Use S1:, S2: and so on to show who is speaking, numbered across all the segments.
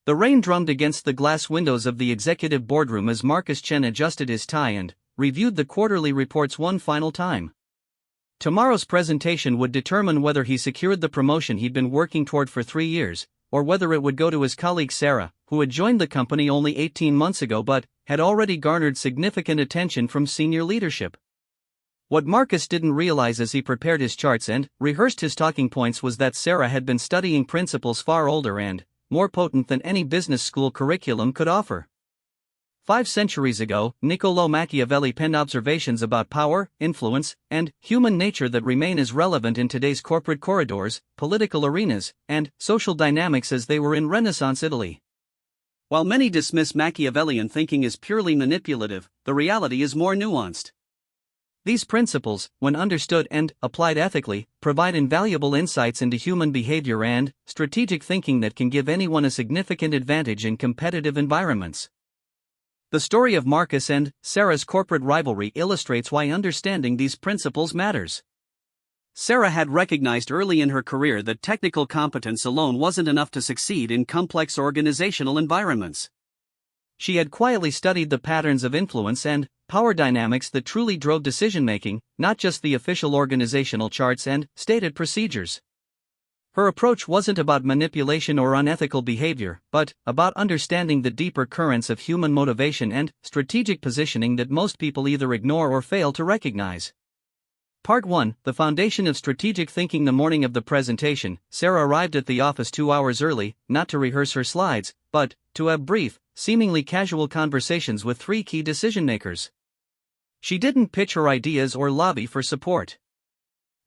S1: The rain drummed against the glass windows of the executive boardroom as Marcus Chen adjusted his tie and reviewed the quarterly reports one final time. Tomorrow's presentation would determine whether he secured the promotion he'd been working toward for 3 years, or whether it would go to his colleague Sarah, who had joined the company only 18 months ago but had already garnered significant attention from senior leadership. What Marcus didn't realize as he prepared his charts and rehearsed his talking points was that Sarah had been studying principles far older and more potent than any business school curriculum could offer. 5 centuries ago, Niccolò Machiavelli penned observations about power, influence, and human nature that remain as relevant in today's corporate corridors, political arenas, and social dynamics as they were in Renaissance Italy. While many dismiss Machiavellian thinking as purely manipulative, the reality is more nuanced. These principles, when understood and applied ethically, provide invaluable insights into human behavior and strategic thinking that can give anyone a significant advantage in competitive environments. The story of Marcus and Sarah's corporate rivalry illustrates why understanding these principles matters. Sarah had recognized early in her career that technical competence alone wasn't enough to succeed in complex organizational environments. She had quietly studied the patterns of influence and power dynamics that truly drove decision-making, not just the official organizational charts and stated procedures. Her approach wasn't about manipulation or unethical behavior, but about understanding the deeper currents of human motivation and strategic positioning that most people either ignore or fail to recognize. Part 1: The Foundation of Strategic Thinking. The morning of the presentation, Sarah arrived at the office 2 hours early, not to rehearse her slides, but to have brief, seemingly casual conversations with 3 key decision-makers. She didn't pitch her ideas or lobby for support.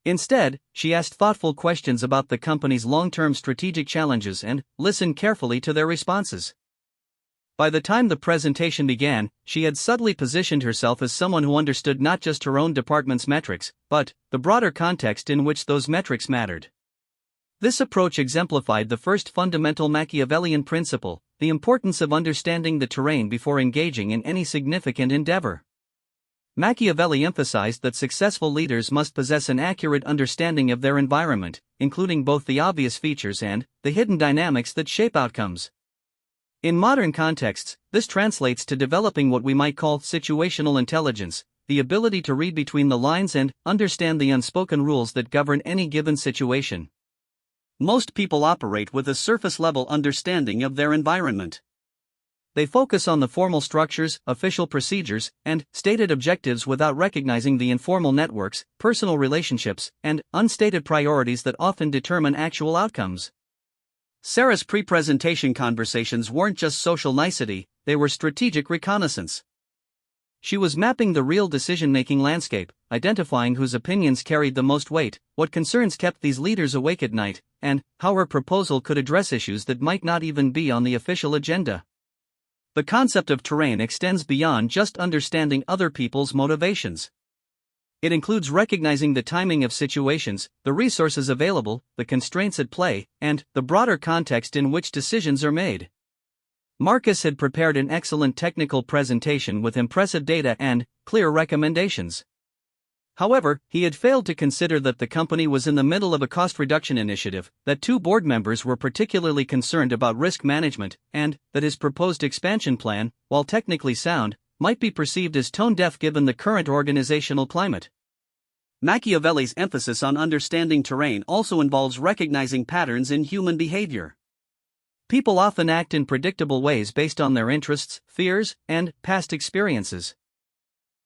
S1: Instead, she asked thoughtful questions about the company's long-term strategic challenges and listened carefully to their responses. By the time the presentation began, she had subtly positioned herself as someone who understood not just her own department's metrics, but the broader context in which those metrics mattered. This approach exemplified the first fundamental Machiavellian principle, the importance of understanding the terrain before engaging in any significant endeavor. Machiavelli emphasized that successful leaders must possess an accurate understanding of their environment, including both the obvious features and the hidden dynamics that shape outcomes. In modern contexts, this translates to developing what we might call situational intelligence, the ability to read between the lines and understand the unspoken rules that govern any given situation. Most people operate with a surface-level understanding of their environment. They focus on the formal structures, official procedures, and stated objectives without recognizing the informal networks, personal relationships, and unstated priorities that often determine actual outcomes. Sarah's pre-presentation conversations weren't just social nicety, they were strategic reconnaissance. She was mapping the real decision-making landscape, identifying whose opinions carried the most weight, what concerns kept these leaders awake at night, and how her proposal could address issues that might not even be on the official agenda. The concept of terrain extends beyond just understanding other people's motivations. It includes recognizing the timing of situations, the resources available, the constraints at play, and the broader context in which decisions are made. Marcus had prepared an excellent technical presentation with impressive data and clear recommendations. However, he had failed to consider that the company was in the middle of a cost reduction initiative, that 2 board members were particularly concerned about risk management, and that his proposed expansion plan, while technically sound, might be perceived as tone-deaf given the current organizational climate. Machiavelli's emphasis on understanding terrain also involves recognizing patterns in human behavior. People often act in predictable ways based on their interests, fears, and past experiences.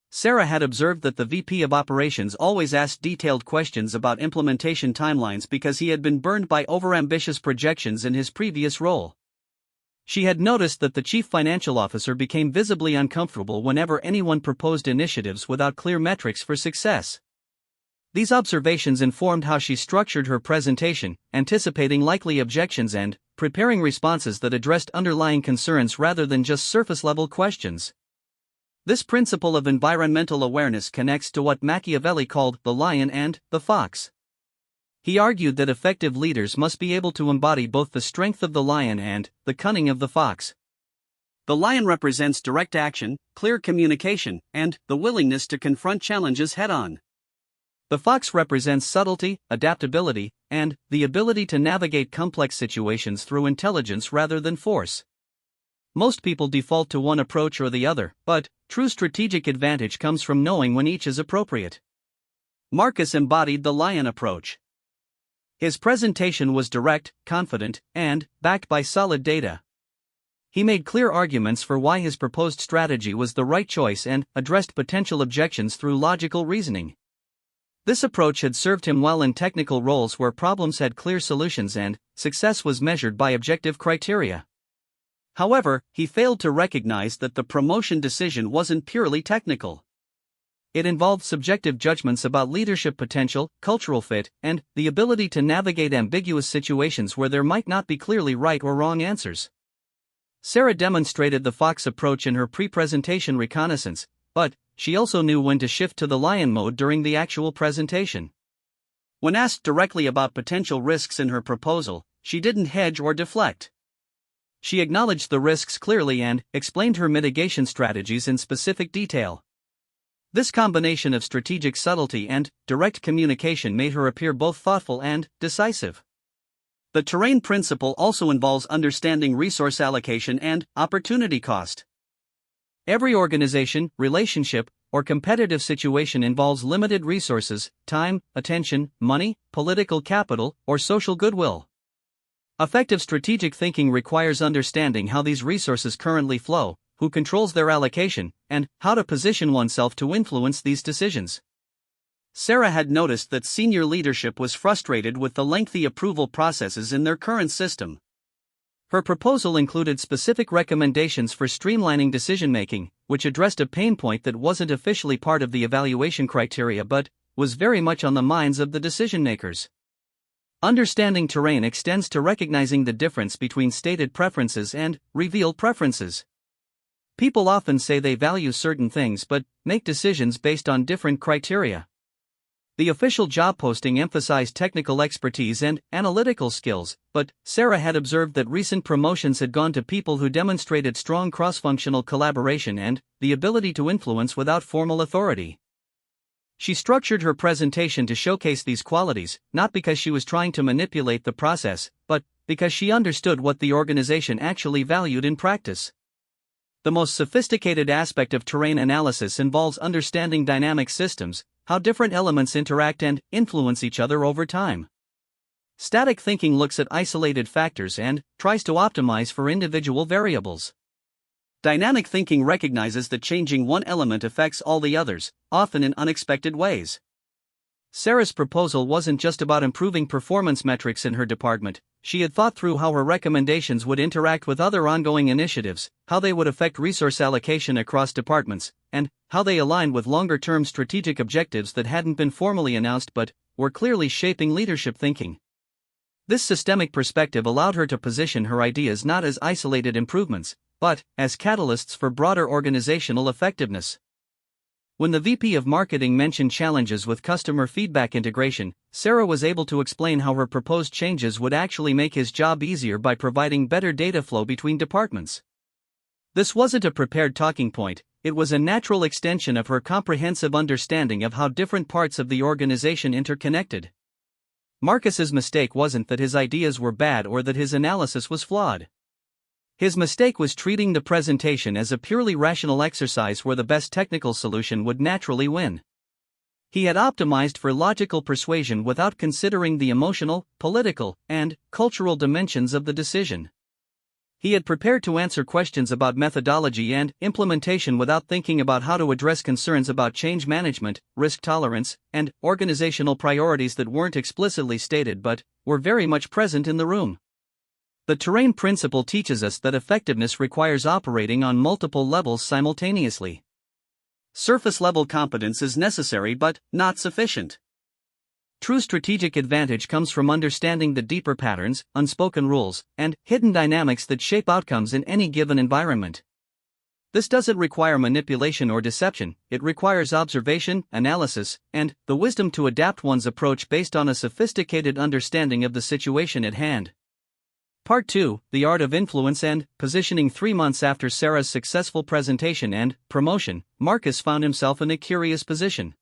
S1: Sarah had observed that the VP of Operations always asked detailed questions about implementation timelines because he had been burned by overambitious projections in his previous role. She had noticed that the Chief Financial Officer became visibly uncomfortable whenever anyone proposed initiatives without clear metrics for success. These observations informed how she structured her presentation, anticipating likely objections and preparing responses that addressed underlying concerns rather than just surface-level questions. This principle of environmental awareness connects to what Machiavelli called the lion and the fox. He argued that effective leaders must be able to embody both the strength of the lion and the cunning of the fox. The lion represents direct action, clear communication, and the willingness to confront challenges head-on. The fox represents subtlety, adaptability, and the ability to navigate complex situations through intelligence rather than force. Most people default to one approach or the other, but true strategic advantage comes from knowing when each is appropriate. Marcus embodied the lion approach. His presentation was direct, confident, and backed by solid data. He made clear arguments for why his proposed strategy was the right choice and addressed potential objections through logical reasoning. This approach had served him well in technical roles where problems had clear solutions and success was measured by objective criteria. However, he failed to recognize that the promotion decision wasn't purely technical. It involved subjective judgments about leadership potential, cultural fit, and the ability to navigate ambiguous situations where there might not be clearly right or wrong answers. Sarah demonstrated the fox approach in her pre-presentation reconnaissance, but she also knew when to shift to the lion mode during the actual presentation. When asked directly about potential risks in her proposal, she didn't hedge or deflect. She acknowledged the risks clearly and explained her mitigation strategies in specific detail. This combination of strategic subtlety and direct communication made her appear both thoughtful and decisive. The terrain principle also involves understanding resource allocation and opportunity cost. Every organization, relationship, or competitive situation involves limited resources, time, attention, money, political capital, or social goodwill. Effective strategic thinking requires understanding how these resources currently flow, who controls their allocation, and how to position oneself to influence these decisions. Sarah had noticed that senior leadership was frustrated with the lengthy approval processes in their current system. Her proposal included specific recommendations for streamlining decision-making, which addressed a pain point that wasn't officially part of the evaluation criteria but was very much on the minds of the decision-makers. Understanding terrain extends to recognizing the difference between stated preferences and revealed preferences. People often say they value certain things but make decisions based on different criteria. The official job posting emphasized technical expertise and analytical skills, but Sarah had observed that recent promotions had gone to people who demonstrated strong cross-functional collaboration and the ability to influence without formal authority. She structured her presentation to showcase these qualities, not because she was trying to manipulate the process, but because she understood what the organization actually valued in practice. The most sophisticated aspect of terrain analysis involves understanding dynamic systems, how different elements interact and influence each other over time. Static thinking looks at isolated factors and tries to optimize for individual variables. Dynamic thinking recognizes that changing one element affects all the others, often in unexpected ways. Sarah's proposal wasn't just about improving performance metrics in her department. She had thought through how her recommendations would interact with other ongoing initiatives, how they would affect resource allocation across departments, and how they aligned with longer-term strategic objectives that hadn't been formally announced but were clearly shaping leadership thinking. This systemic perspective allowed her to position her ideas not as isolated improvements, but as catalysts for broader organizational effectiveness. When the VP of Marketing mentioned challenges with customer feedback integration, Sarah was able to explain how her proposed changes would actually make his job easier by providing better data flow between departments. This wasn't a prepared talking point, it was a natural extension of her comprehensive understanding of how different parts of the organization interconnected. Marcus's mistake wasn't that his ideas were bad or that his analysis was flawed. His mistake was treating the presentation as a purely rational exercise where the best technical solution would naturally win. He had optimized for logical persuasion without considering the emotional, political, and cultural dimensions of the decision. He had prepared to answer questions about methodology and implementation without thinking about how to address concerns about change management, risk tolerance, and organizational priorities that weren't explicitly stated but were very much present in the room. The terrain principle teaches us that effectiveness requires operating on multiple levels simultaneously. Surface-level competence is necessary but not sufficient. True strategic advantage comes from understanding the deeper patterns, unspoken rules, and hidden dynamics that shape outcomes in any given environment. This doesn't require manipulation or deception, it requires observation, analysis, and the wisdom to adapt one's approach based on a sophisticated understanding of the situation at hand. Part 2, The Art of Influence and Positioning. 3 months after Sarah's successful presentation and promotion, Marcus found himself in a curious position.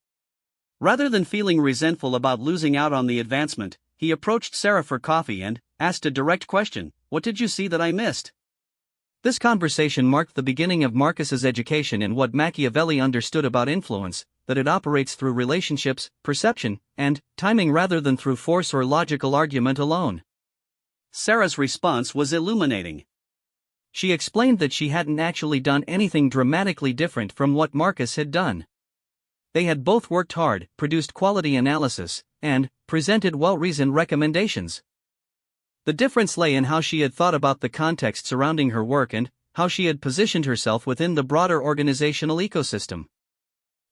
S1: Rather than feeling resentful about losing out on the advancement, he approached Sarah for coffee and asked a direct question: "What did you see that I missed?" This conversation marked the beginning of Marcus's education in what Machiavelli understood about influence, that it operates through relationships, perception, and timing rather than through force or logical argument alone. Sarah's response was illuminating. She explained that she hadn't actually done anything dramatically different from what Marcus had done. They had both worked hard, produced quality analysis, and presented well-reasoned recommendations. The difference lay in how she had thought about the context surrounding her work and how she had positioned herself within the broader organizational ecosystem.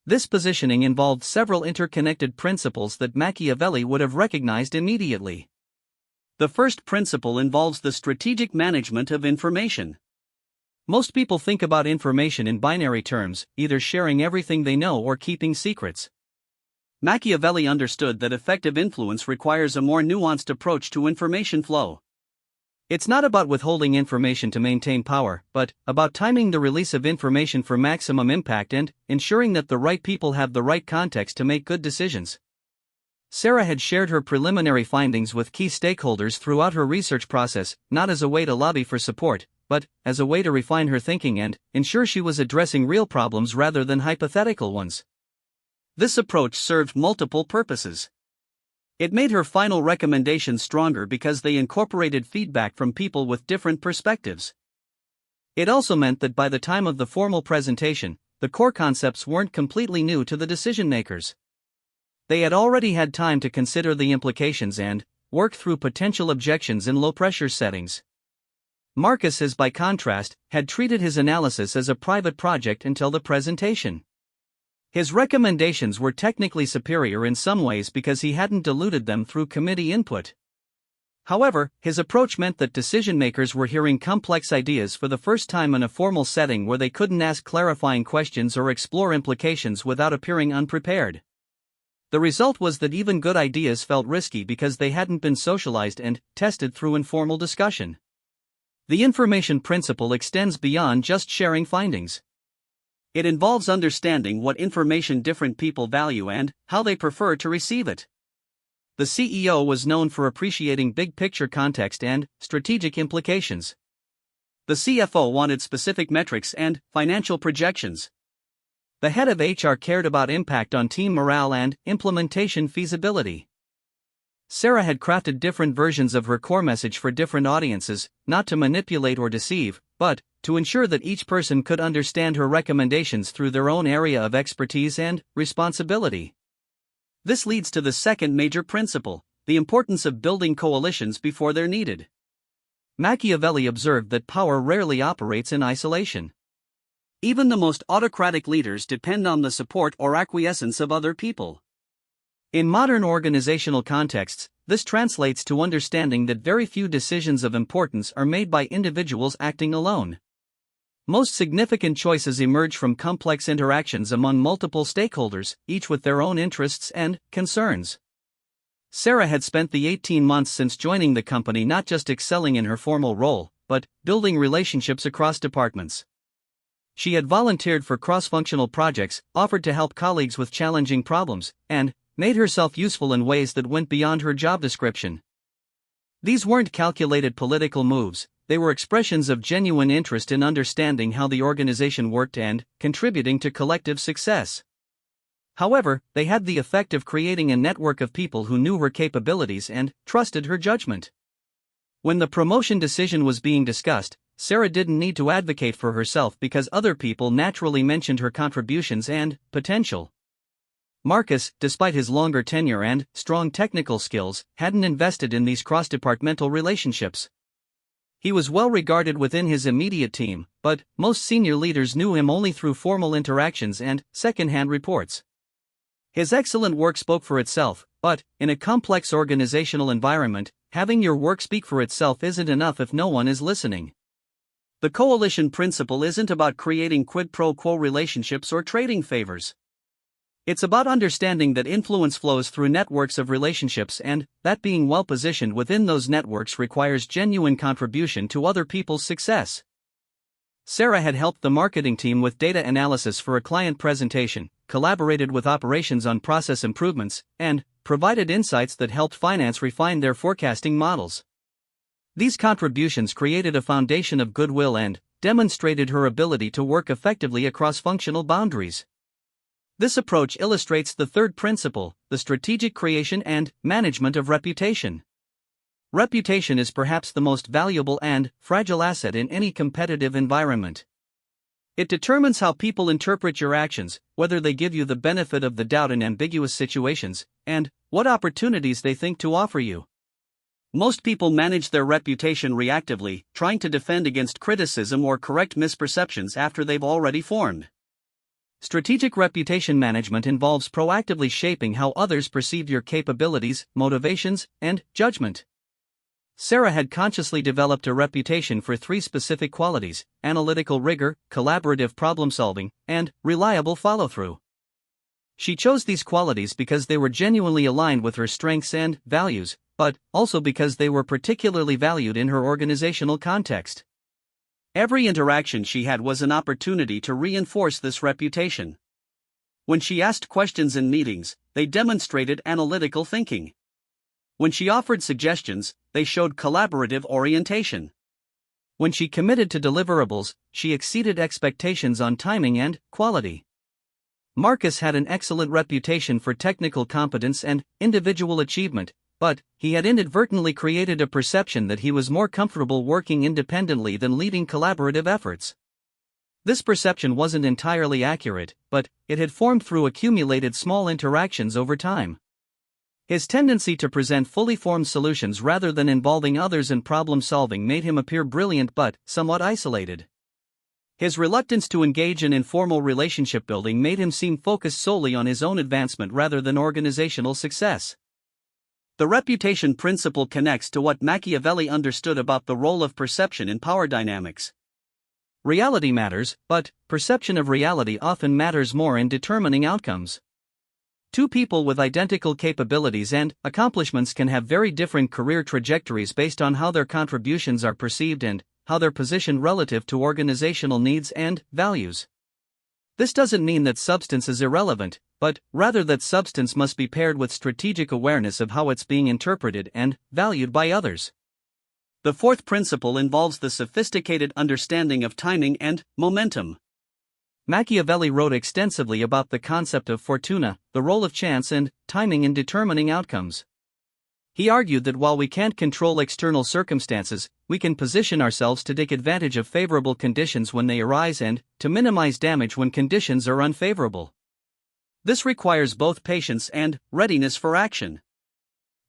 S1: This positioning involved several interconnected principles that Machiavelli would have recognized immediately. The first principle involves the strategic management of information. Most people think about information in binary terms, either sharing everything they know or keeping secrets. Machiavelli understood that effective influence requires a more nuanced approach to information flow. It's not about withholding information to maintain power, but about timing the release of information for maximum impact and ensuring that the right people have the right context to make good decisions. Sarah had shared her preliminary findings with key stakeholders throughout her research process, not as a way to lobby for support, but as a way to refine her thinking and ensure she was addressing real problems rather than hypothetical ones. This approach served multiple purposes. It made her final recommendations stronger because they incorporated feedback from people with different perspectives. It also meant that by the time of the formal presentation, the core concepts weren't completely new to the decision-makers. They had already had time to consider the implications and work through potential objections in low-pressure settings. Marcus, by contrast, had treated his analysis as a private project until the presentation. His recommendations were technically superior in some ways because he hadn't diluted them through committee input. However, his approach meant that decision-makers were hearing complex ideas for the first time in a formal setting where they couldn't ask clarifying questions or explore implications without appearing unprepared. The result was that even good ideas felt risky because they hadn't been socialized and tested through informal discussion. The information principle extends beyond just sharing findings. It involves understanding what information different people value and how they prefer to receive it. The CEO was known for appreciating big-picture context and strategic implications. The CFO wanted specific metrics and financial projections. The head of HR cared about impact on team morale and implementation feasibility. Sarah had crafted different versions of her core message for different audiences, not to manipulate or deceive, but to ensure that each person could understand her recommendations through their own area of expertise and responsibility. This leads to the second major principle, the importance of building coalitions before they're needed. Machiavelli observed that power rarely operates in isolation. Even the most autocratic leaders depend on the support or acquiescence of other people. In modern organizational contexts, this translates to understanding that very few decisions of importance are made by individuals acting alone. Most significant choices emerge from complex interactions among multiple stakeholders, each with their own interests and concerns. Sarah had spent the 18 months since joining the company not just excelling in her formal role, but building relationships across departments. She had volunteered for cross-functional projects, offered to help colleagues with challenging problems, and made herself useful in ways that went beyond her job description. These weren't calculated political moves, they were expressions of genuine interest in understanding how the organization worked and contributing to collective success. However, they had the effect of creating a network of people who knew her capabilities and trusted her judgment. When the promotion decision was being discussed, Sarah didn't need to advocate for herself because other people naturally mentioned her contributions and potential. Marcus, despite his longer tenure and strong technical skills, hadn't invested in these cross-departmental relationships. He was well regarded within his immediate team, but most senior leaders knew him only through formal interactions and second-hand reports. His excellent work spoke for itself, but in a complex organizational environment, having your work speak for itself isn't enough if no one is listening. The coalition principle isn't about creating quid pro quo relationships or trading favors. It's about understanding that influence flows through networks of relationships and that being well positioned within those networks requires genuine contribution to other people's success. Sarah had helped the marketing team with data analysis for a client presentation, collaborated with operations on process improvements, and provided insights that helped finance refine their forecasting models. These contributions created a foundation of goodwill and demonstrated her ability to work effectively across functional boundaries. This approach illustrates the third principle, the strategic creation and management of reputation. Reputation is perhaps the most valuable and fragile asset in any competitive environment. It determines how people interpret your actions, whether they give you the benefit of the doubt in ambiguous situations, and what opportunities they think to offer you. Most people manage their reputation reactively, trying to defend against criticism or correct misperceptions after they've already formed. Strategic reputation management involves proactively shaping how others perceive your capabilities, motivations, and judgment. Sarah had consciously developed a reputation for three specific qualities: analytical rigor, collaborative problem-solving, and reliable follow-through. She chose these qualities because they were genuinely aligned with her strengths and values, but also because they were particularly valued in her organizational context. Every interaction she had was an opportunity to reinforce this reputation. When she asked questions in meetings, they demonstrated analytical thinking. When she offered suggestions, they showed collaborative orientation. When she committed to deliverables, she exceeded expectations on timing and quality. Marcus had an excellent reputation for technical competence and individual achievement, but he had inadvertently created a perception that he was more comfortable working independently than leading collaborative efforts. This perception wasn't entirely accurate, but it had formed through accumulated small interactions over time. His tendency to present fully formed solutions rather than involving others in problem-solving made him appear brilliant but somewhat isolated. His reluctance to engage in informal relationship building made him seem focused solely on his own advancement rather than organizational success. The reputation principle connects to what Machiavelli understood about the role of perception in power dynamics. Reality matters, but perception of reality often matters more in determining outcomes. Two people with identical capabilities and accomplishments can have very different career trajectories based on how their contributions are perceived and how they're positioned relative to organizational needs and values. This doesn't mean that substance is irrelevant, but rather that substance must be paired with strategic awareness of how it's being interpreted and valued by others. The fourth principle involves the sophisticated understanding of timing and momentum. Machiavelli wrote extensively about the concept of fortuna, the role of chance and timing in determining outcomes. He argued that while we can't control external circumstances, we can position ourselves to take advantage of favorable conditions when they arise and to minimize damage when conditions are unfavorable. This requires both patience and readiness for action.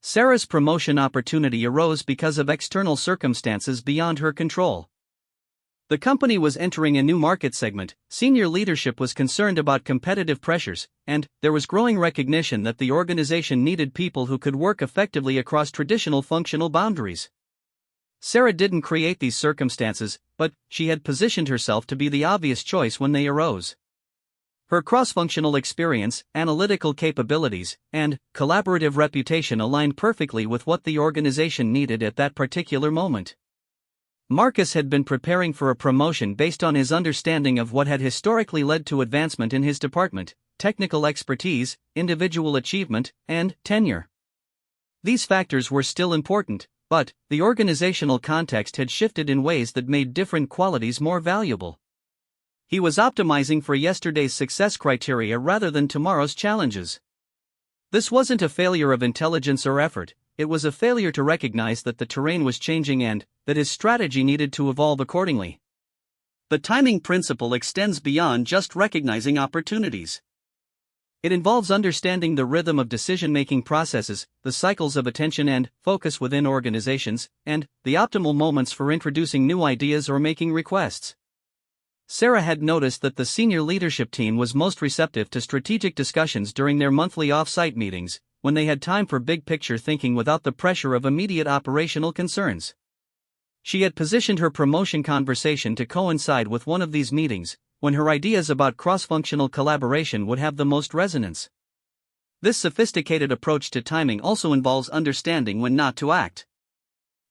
S1: Sarah's promotion opportunity arose because of external circumstances beyond her control. The company was entering a new market segment, senior leadership was concerned about competitive pressures, and there was growing recognition that the organization needed people who could work effectively across traditional functional boundaries. Sarah didn't create these circumstances, but she had positioned herself to be the obvious choice when they arose. Her cross-functional experience, analytical capabilities, and collaborative reputation aligned perfectly with what the organization needed at that particular moment. Marcus had been preparing for a promotion based on his understanding of what had historically led to advancement in his department: technical expertise, individual achievement, and tenure. These factors were still important, but the organizational context had shifted in ways that made different qualities more valuable. He was optimizing for yesterday's success criteria rather than tomorrow's challenges. This wasn't a failure of intelligence or effort, it was a failure to recognize that the terrain was changing and that his strategy needed to evolve accordingly. The timing principle extends beyond just recognizing opportunities. It involves understanding the rhythm of decision-making processes, the cycles of attention and focus within organizations, and the optimal moments for introducing new ideas or making requests. Sarah had noticed that the senior leadership team was most receptive to strategic discussions during their monthly off-site meetings, when they had time for big-picture thinking without the pressure of immediate operational concerns. She had positioned her promotion conversation to coincide with one of these meetings, when her ideas about cross-functional collaboration would have the most resonance. This sophisticated approach to timing also involves understanding when not to act.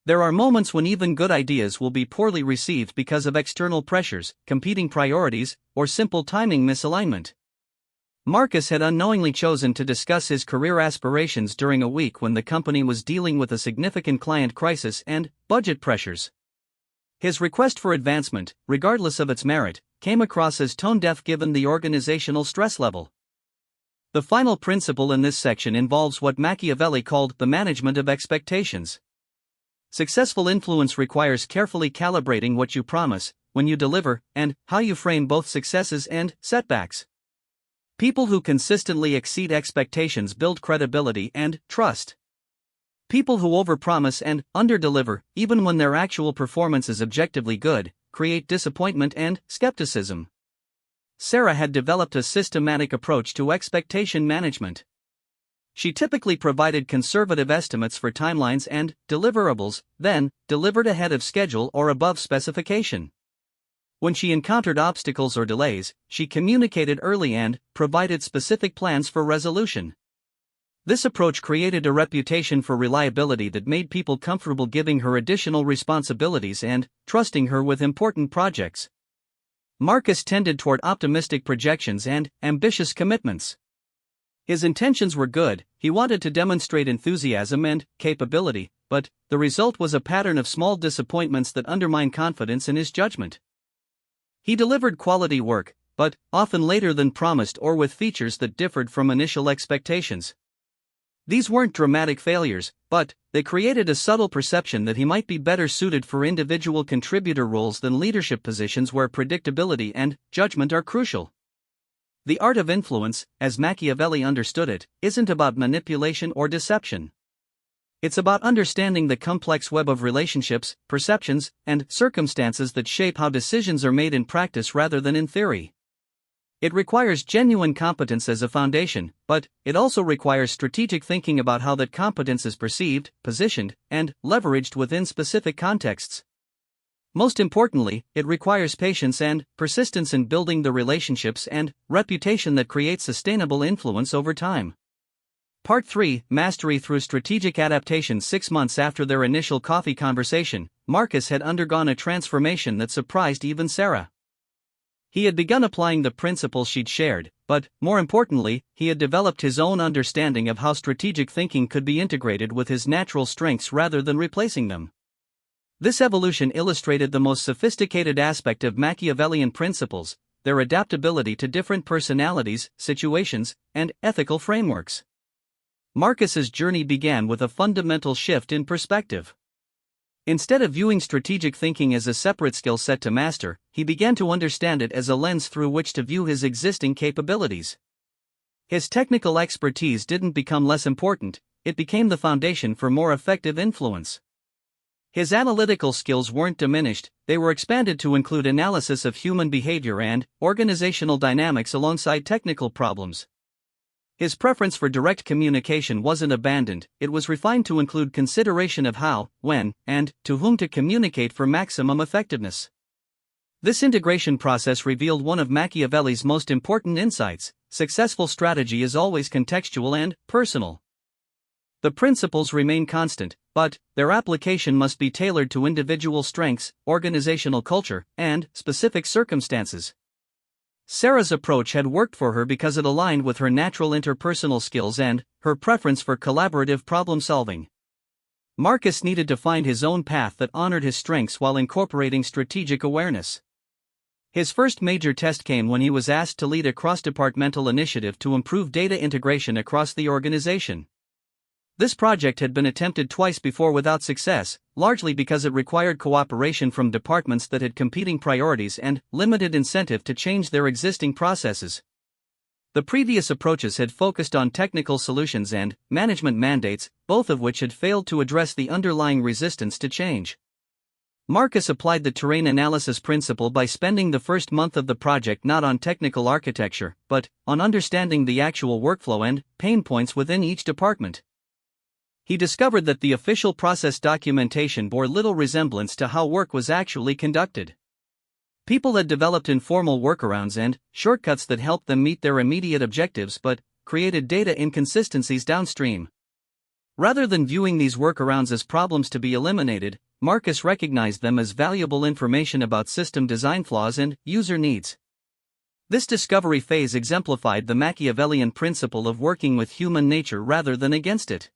S1: There are moments when even good ideas will be poorly received because of external pressures, competing priorities, or simple timing misalignment. Marcus had unknowingly chosen to discuss his career aspirations during a week when the company was dealing with a significant client crisis and budget pressures. His request for advancement, regardless of its merit, came across as tone-deaf given the organizational stress level. The final principle in this section involves what Machiavelli called the management of expectations. Successful influence requires carefully calibrating what you promise, when you deliver, and how you frame both successes and setbacks. People who consistently exceed expectations build credibility and trust. People who overpromise and underdeliver, even when their actual performance is objectively good, create disappointment and skepticism. Sarah had developed a systematic approach to expectation management. She typically provided conservative estimates for timelines and deliverables, then delivered ahead of schedule or above specification. When she encountered obstacles or delays, she communicated early and provided specific plans for resolution. This approach created a reputation for reliability that made people comfortable giving her additional responsibilities and trusting her with important projects. Marcus tended toward optimistic projections and ambitious commitments. His intentions were good, he wanted to demonstrate enthusiasm and capability, but the result was a pattern of small disappointments that undermined confidence in his judgment. He delivered quality work, but often later than promised or with features that differed from initial expectations. These weren't dramatic failures, but they created a subtle perception that he might be better suited for individual contributor roles than leadership positions where predictability and judgment are crucial. The art of influence, as Machiavelli understood it, isn't about manipulation or deception. It's about understanding the complex web of relationships, perceptions, and circumstances that shape how decisions are made in practice rather than in theory. It requires genuine competence as a foundation, but it also requires strategic thinking about how that competence is perceived, positioned, and leveraged within specific contexts. Most importantly, it requires patience and persistence in building the relationships and reputation that create sustainable influence over time. Part 3, Mastery through Strategic Adaptation. 6 months after their initial coffee conversation, Marcus had undergone a transformation that surprised even Sarah. He had begun applying the principles she'd shared, but, more importantly, he had developed his own understanding of how strategic thinking could be integrated with his natural strengths rather than replacing them. This evolution illustrated the most sophisticated aspect of Machiavellian principles, their adaptability to different personalities, situations, and ethical frameworks. Marcus's journey began with a fundamental shift in perspective. Instead of viewing strategic thinking as a separate skill set to master, he began to understand it as a lens through which to view his existing capabilities. His technical expertise didn't become less important, it became the foundation for more effective influence. His analytical skills weren't diminished, they were expanded to include analysis of human behavior and organizational dynamics alongside technical problems. His preference for direct communication wasn't abandoned, it was refined to include consideration of how, when, and to whom to communicate for maximum effectiveness. This integration process revealed one of Machiavelli's most important insights: successful strategy is always contextual and personal. The principles remain constant, but their application must be tailored to individual strengths, organizational culture, and specific circumstances. Sarah's approach had worked for her because it aligned with her natural interpersonal skills and her preference for collaborative problem-solving. Marcus needed to find his own path that honored his strengths while incorporating strategic awareness. His first major test came when he was asked to lead a cross-departmental initiative to improve data integration across the organization. This project had been attempted twice before without success, largely because it required cooperation from departments that had competing priorities and limited incentive to change their existing processes. The previous approaches had focused on technical solutions and management mandates, both of which had failed to address the underlying resistance to change. Marcus applied the terrain analysis principle by spending the first month of the project not on technical architecture, but on understanding the actual workflow and pain points within each department. He discovered that the official process documentation bore little resemblance to how work was actually conducted. People had developed informal workarounds and shortcuts that helped them meet their immediate objectives but created data inconsistencies downstream. Rather than viewing these workarounds as problems to be eliminated, Marcus recognized them as valuable information about system design flaws and user needs. This discovery phase exemplified the Machiavellian principle of working with human nature rather than against it.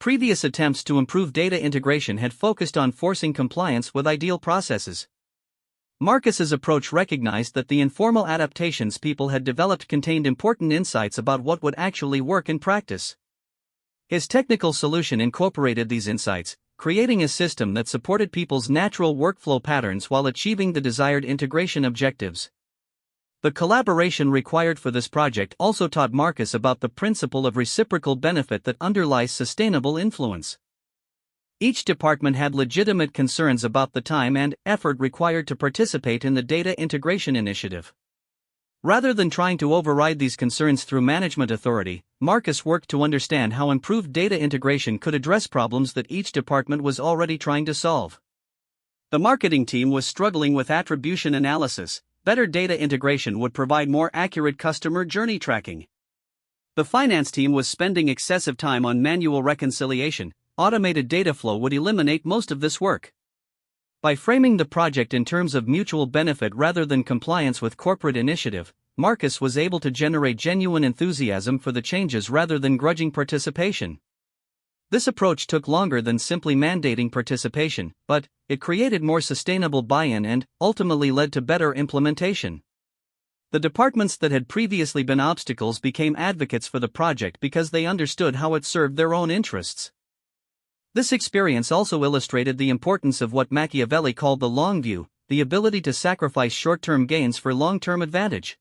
S1: Previous attempts to improve data integration had focused on forcing compliance with ideal processes. Marcus's approach recognized that the informal adaptations people had developed contained important insights about what would actually work in practice. His technical solution incorporated these insights, creating a system that supported people's natural workflow patterns while achieving the desired integration objectives. The collaboration required for this project also taught Marcus about the principle of reciprocal benefit that underlies sustainable influence. Each department had legitimate concerns about the time and effort required to participate in the data integration initiative. Rather than trying to override these concerns through management authority, Marcus worked to understand how improved data integration could address problems that each department was already trying to solve. The marketing team was struggling with attribution analysis. Better data integration would provide more accurate customer journey tracking. The finance team was spending excessive time on manual reconciliation. Automated data flow would eliminate most of this work. By framing the project in terms of mutual benefit rather than compliance with corporate initiative, Marcus was able to generate genuine enthusiasm for the changes rather than grudging participation. This approach took longer than simply mandating participation, but it created more sustainable buy-in and ultimately led to better implementation. The departments that had previously been obstacles became advocates for the project because they understood how it served their own interests. This experience also illustrated the importance of what Machiavelli called the long view, the ability to sacrifice short-term gains for long-term advantage.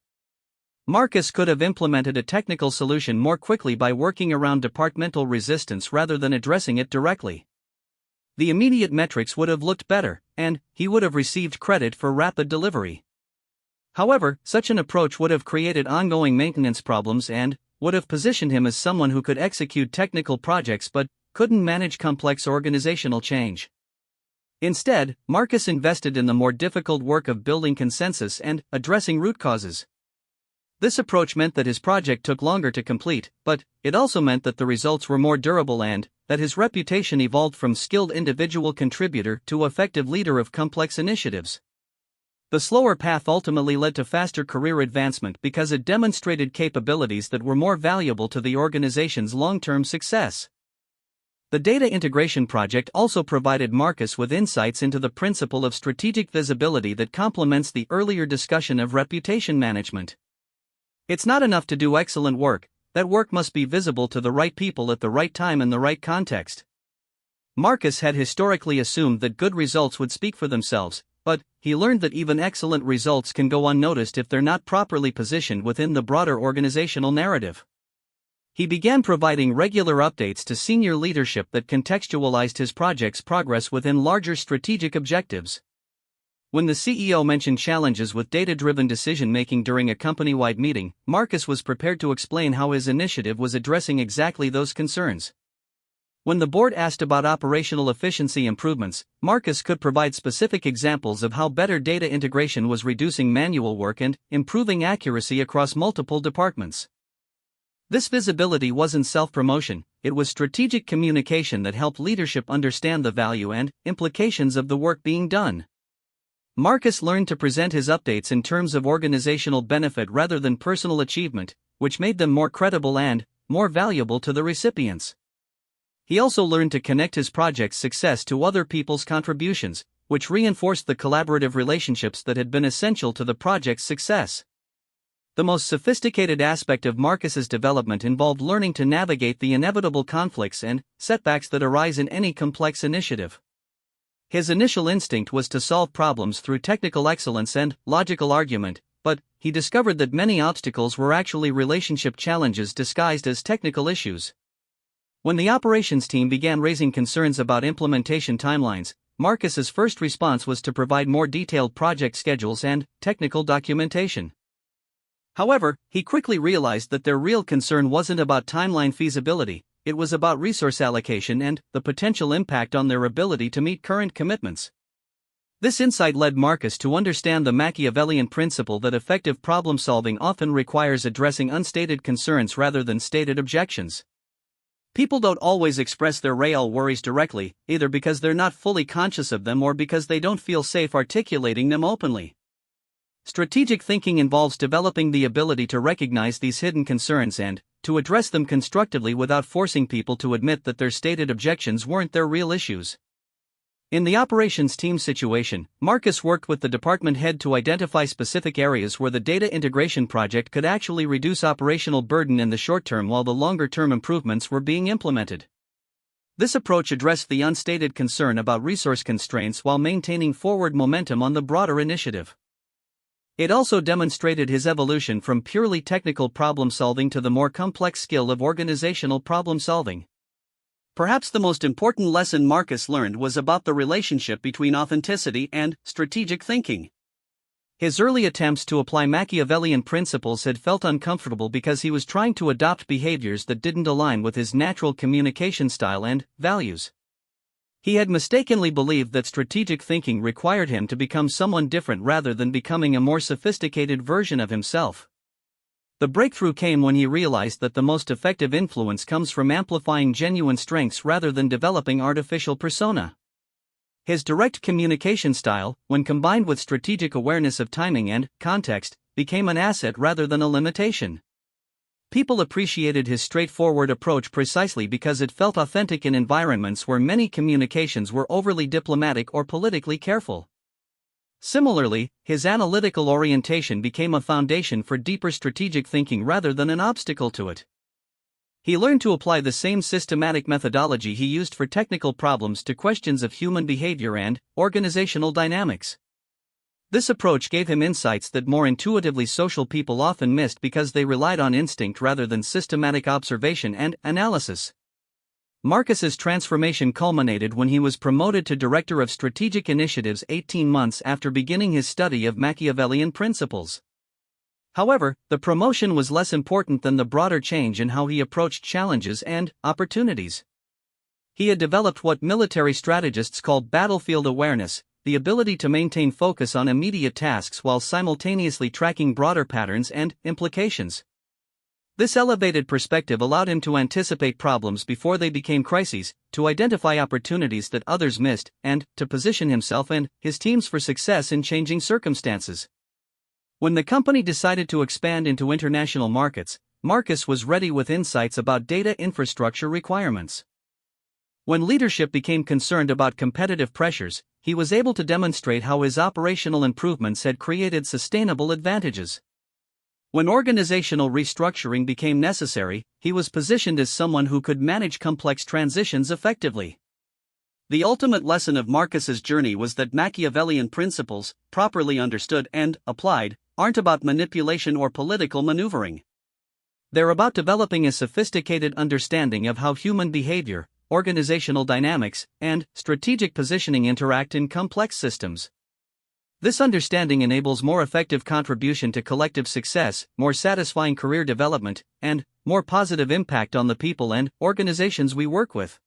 S1: Marcus could have implemented a technical solution more quickly by working around departmental resistance rather than addressing it directly. The immediate metrics would have looked better, and he would have received credit for rapid delivery. However, such an approach would have created ongoing maintenance problems and would have positioned him as someone who could execute technical projects but couldn't manage complex organizational change. Instead, Marcus invested in the more difficult work of building consensus and addressing root causes. This approach meant that his project took longer to complete, but it also meant that the results were more durable and that his reputation evolved from skilled individual contributor to effective leader of complex initiatives. The slower path ultimately led to faster career advancement because it demonstrated capabilities that were more valuable to the organization's long-term success. The data integration project also provided Marcus with insights into the principle of strategic visibility that complements the earlier discussion of reputation management. It's not enough to do excellent work, that work must be visible to the right people at the right time in the right context. Marcus had historically assumed that good results would speak for themselves, but he learned that even excellent results can go unnoticed if they're not properly positioned within the broader organizational narrative. He began providing regular updates to senior leadership that contextualized his project's progress within larger strategic objectives. When the CEO mentioned challenges with data-driven decision-making during a company-wide meeting, Marcus was prepared to explain how his initiative was addressing exactly those concerns. When the board asked about operational efficiency improvements, Marcus could provide specific examples of how better data integration was reducing manual work and improving accuracy across multiple departments. This visibility wasn't self-promotion, it was strategic communication that helped leadership understand the value and implications of the work being done. Marcus learned to present his updates in terms of organizational benefit rather than personal achievement, which made them more credible and more valuable to the recipients. He also learned to connect his project's success to other people's contributions, which reinforced the collaborative relationships that had been essential to the project's success. The most sophisticated aspect of Marcus's development involved learning to navigate the inevitable conflicts and setbacks that arise in any complex initiative. His initial instinct was to solve problems through technical excellence and logical argument, but he discovered that many obstacles were actually relationship challenges disguised as technical issues. When the operations team began raising concerns about implementation timelines, Marcus's first response was to provide more detailed project schedules and technical documentation. However, he quickly realized that their real concern wasn't about timeline feasibility, it was about resource allocation and the potential impact on their ability to meet current commitments. This insight led Marcus to understand the Machiavellian principle that effective problem-solving often requires addressing unstated concerns rather than stated objections. People don't always express their real worries directly, either because they're not fully conscious of them or because they don't feel safe articulating them openly. Strategic thinking involves developing the ability to recognize these hidden concerns and to address them constructively without forcing people to admit that their stated objections weren't their real issues. In the operations team situation, Marcus worked with the department head to identify specific areas where the data integration project could actually reduce operational burden in the short term while the longer-term improvements were being implemented. This approach addressed the unstated concern about resource constraints while maintaining forward momentum on the broader initiative. It also demonstrated his evolution from purely technical problem-solving to the more complex skill of organizational problem-solving. Perhaps the most important lesson Marcus learned was about the relationship between authenticity and strategic thinking. His early attempts to apply Machiavellian principles had felt uncomfortable because he was trying to adopt behaviors that didn't align with his natural communication style and values. He had mistakenly believed that strategic thinking required him to become someone different rather than becoming a more sophisticated version of himself. The breakthrough came when he realized that the most effective influence comes from amplifying genuine strengths rather than developing artificial persona. His direct communication style, when combined with strategic awareness of timing and context, became an asset rather than a limitation. People appreciated his straightforward approach precisely because it felt authentic in environments where many communications were overly diplomatic or politically careful. Similarly, his analytical orientation became a foundation for deeper strategic thinking rather than an obstacle to it. He learned to apply the same systematic methodology he used for technical problems to questions of human behavior and organizational dynamics. This approach gave him insights that more intuitively social people often missed because they relied on instinct rather than systematic observation and analysis. Marcus's transformation culminated when he was promoted to Director of Strategic Initiatives 18 months after beginning his study of Machiavellian principles. However, the promotion was less important than the broader change in how he approached challenges and opportunities. He had developed what military strategists called battlefield awareness, the ability to maintain focus on immediate tasks while simultaneously tracking broader patterns and implications. This elevated perspective allowed him to anticipate problems before they became crises, to identify opportunities that others missed, and to position himself and his teams for success in changing circumstances. When the company decided to expand into international markets, Marcus was ready with insights about data infrastructure requirements. When leadership became concerned about competitive pressures, he was able to demonstrate how his operational improvements had created sustainable advantages. When organizational restructuring became necessary, he was positioned as someone who could manage complex transitions effectively. The ultimate lesson of Marcus's journey was that Machiavellian principles, properly understood and applied, aren't about manipulation or political maneuvering. They're about developing a sophisticated understanding of how human behavior, organizational dynamics, and strategic positioning interact in complex systems. This understanding enables more effective contribution to collective success, more satisfying career development, and more positive impact on the people and organizations we work with.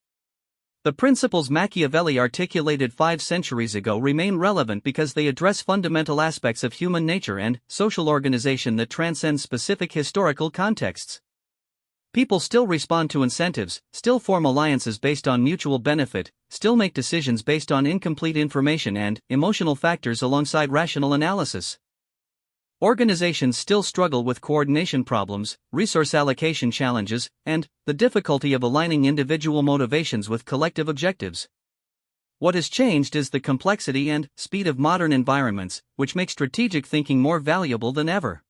S1: The principles Machiavelli articulated 5 centuries ago remain relevant because they address fundamental aspects of human nature and social organization that transcend specific historical contexts. People still respond to incentives, still form alliances based on mutual benefit, still make decisions based on incomplete information and emotional factors alongside rational analysis. Organizations still struggle with coordination problems, resource allocation challenges, and the difficulty of aligning individual motivations with collective objectives. What has changed is the complexity and speed of modern environments, which make strategic thinking more valuable than ever.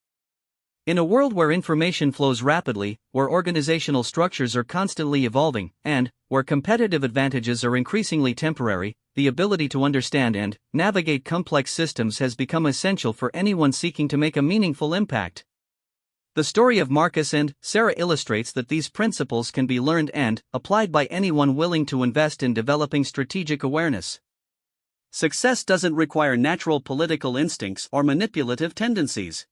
S1: In a world where information flows rapidly, where organizational structures are constantly evolving, and where competitive advantages are increasingly temporary, the ability to understand and navigate complex systems has become essential for anyone seeking to make a meaningful impact. The story of Marcus and Sarah illustrates that these principles can be learned and applied by anyone willing to invest in developing strategic awareness. Success doesn't require natural political instincts or manipulative tendencies.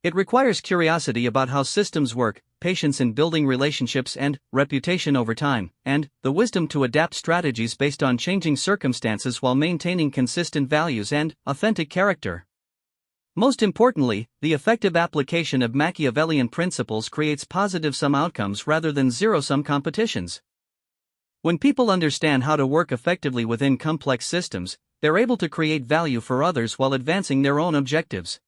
S1: It requires curiosity about how systems work, patience in building relationships and reputation over time, and the wisdom to adapt strategies based on changing circumstances while maintaining consistent values and authentic character. Most importantly, the effective application of Machiavellian principles creates positive-sum outcomes rather than zero-sum competitions. When people understand how to work effectively within complex systems, they're able to create value for others while advancing their own objectives.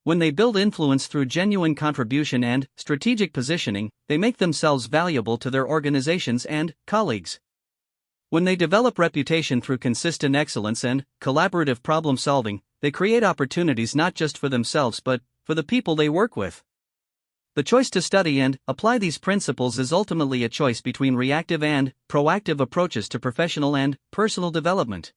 S1: When they build influence through genuine contribution and strategic positioning, they make themselves valuable to their organizations and colleagues. When they develop reputation through consistent excellence and collaborative problem solving, they create opportunities not just for themselves but for the people they work with. The choice to study and apply these principles is ultimately a choice between reactive and proactive approaches to professional and personal development.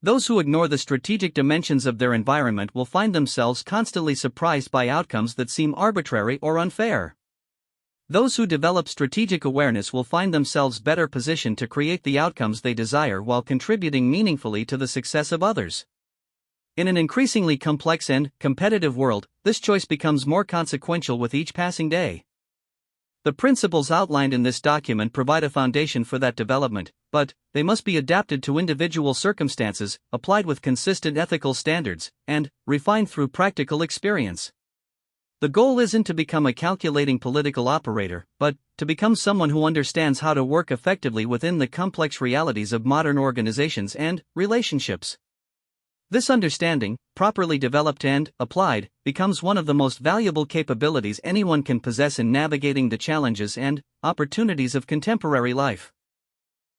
S1: Those who ignore the strategic dimensions of their environment will find themselves constantly surprised by outcomes that seem arbitrary or unfair. Those who develop strategic awareness will find themselves better positioned to create the outcomes they desire while contributing meaningfully to the success of others. In an increasingly complex and competitive world, this choice becomes more consequential with each passing day. The principles outlined in this document provide a foundation for that development, but they must be adapted to individual circumstances, applied with consistent ethical standards, and refined through practical experience. The goal isn't to become a calculating political operator, but to become someone who understands how to work effectively within the complex realities of modern organizations and relationships. This understanding, properly developed and applied, becomes one of the most valuable capabilities anyone can possess in navigating the challenges and opportunities of contemporary life.